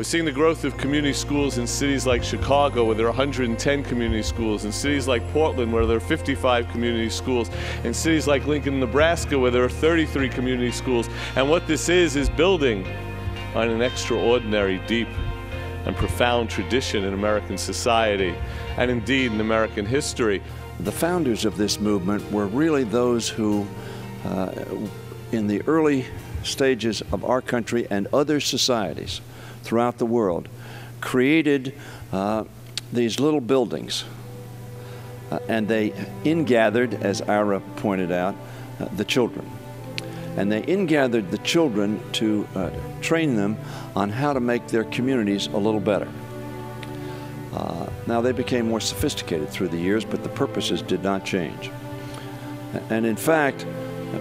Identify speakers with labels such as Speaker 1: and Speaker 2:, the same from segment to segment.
Speaker 1: We're seeing the growth of community schools in cities like Chicago, where there are 110 community schools, in cities like Portland, where there are 55 community schools, in cities like Lincoln, Nebraska, where there are 33 community schools. And what this is building on an extraordinary, deep, and profound tradition in American society, and indeed in American history.
Speaker 2: The founders of this movement were really those who, in the early stages of our country and other societies throughout the world, created these little buildings. And they ingathered, as Ira pointed out, the children. And they ingathered the children to train them on how to make their communities a little better. Now they became more sophisticated through the years, but the purposes did not change. And in fact,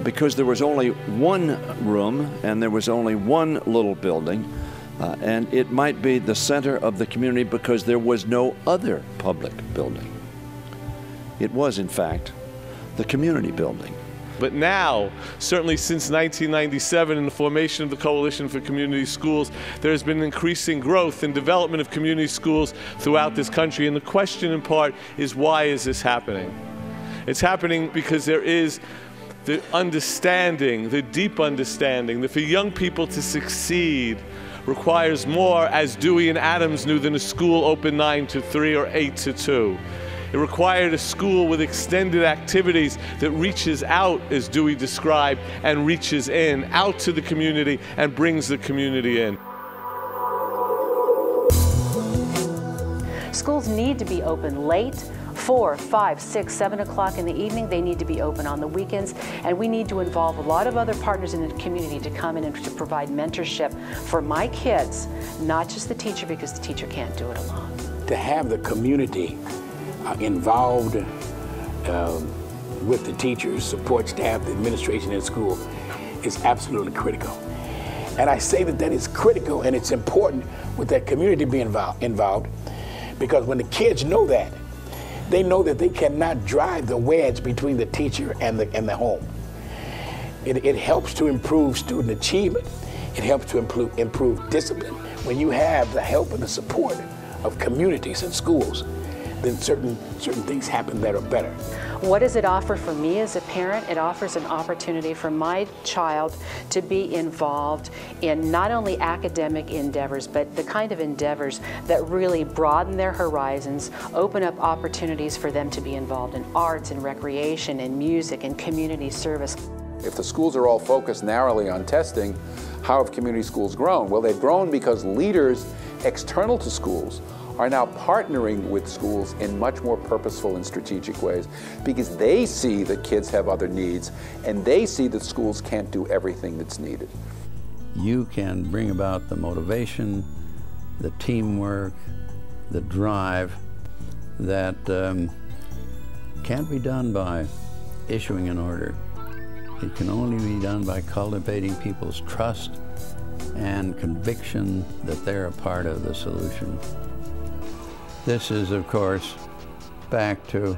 Speaker 2: because there was only one room and there was only one little building, and it might be the center of the community because there was no other public building. It was, in fact, the community building.
Speaker 1: But now, certainly since 1997 and the formation of the Coalition for Community Schools, there has been increasing growth and development of community schools throughout this country. And the question in part is, why is this happening? It's happening because there is the understanding, the deep understanding, that for young people to succeed requires more, as Dewey and Adams knew, than a school open 9 to 3 or 8 to 2. It required a school with extended activities that reaches out, as Dewey described, and reaches in, out to the community and brings the community in.
Speaker 3: Schools need to be open late, 4, 5, 6, 7 o'clock in the evening. They need to be open on the weekends, and we need to involve a lot of other partners in the community to come in and to provide mentorship for my kids, not just the teacher, because the teacher can't do it alone.
Speaker 4: To have the community involved with the teachers, support staff, the administration in school is absolutely critical. And I say that that is critical and it's important with that community being involved, because when the kids know that, they know that they cannot drive the wedge between the teacher and the home. It helps to improve student achievement. It helps to improve discipline. When you have the help and the support of communities and schools, then certain things happen that are better.
Speaker 3: What does it offer for me as a parent? It offers an opportunity for my child to be involved in not only academic endeavors, but the kind of endeavors that really broaden their horizons, open up opportunities for them to be involved in arts and recreation and music and community service.
Speaker 5: If the schools are all focused narrowly on testing, how have community schools grown? Well, they've grown because leaders external to schools are now partnering with schools in much more purposeful and strategic ways, because they see that kids have other needs and they see that schools can't do everything that's needed.
Speaker 6: You can bring about the motivation, the teamwork, the drive that can't be done by issuing an order. It can only be done by cultivating people's trust and conviction that they're a part of the solution. This is, of course, back to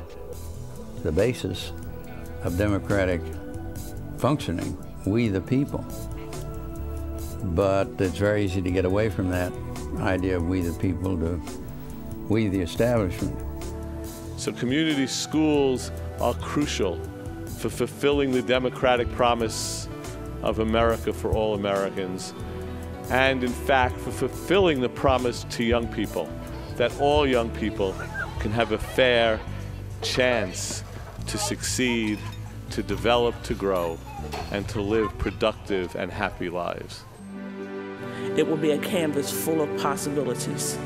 Speaker 6: the basis of democratic functioning, we the people. But it's very easy to get away from that idea of we the people to we the establishment.
Speaker 1: So community schools are crucial for fulfilling the democratic promise of America for all Americans, and in fact for fulfilling the promise to young people that all young people can have a fair chance to succeed, to develop, to grow, and to live productive and happy lives.
Speaker 7: It will be a canvas full of possibilities.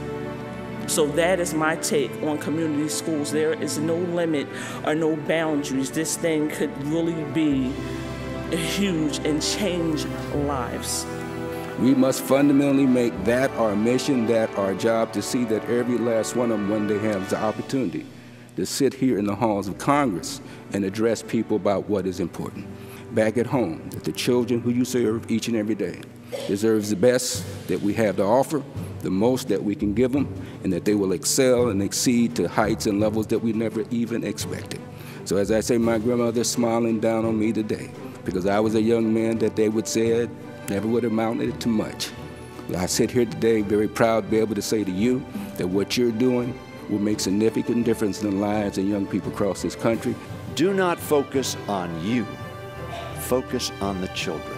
Speaker 7: So that is my take on community schools. There is no limit or no boundaries. This thing could really be huge and change lives.
Speaker 8: We must fundamentally make that our mission, that our job, to see that every last one of them one day has the opportunity to sit here in the halls of Congress and address people about what is important. Back at home, that the children who you serve each and every day deserves the best that we have to offer, the most that we can give them, and that they will excel and exceed to heights and levels that we never even expected. So as I say, my grandmother's smiling down on me today, because I was a young man that they would say never would have amounted to much. I sit here today very proud to be able to say to you that what you're doing will make significant difference in the lives of young people across this country.
Speaker 2: Do not focus on you. Focus on the children.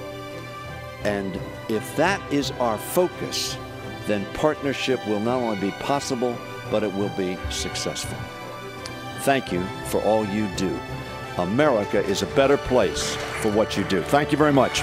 Speaker 2: And if that is our focus, then partnership will not only be possible, but it will be successful. Thank you for all you do. America is a better place for what you do. Thank you very much.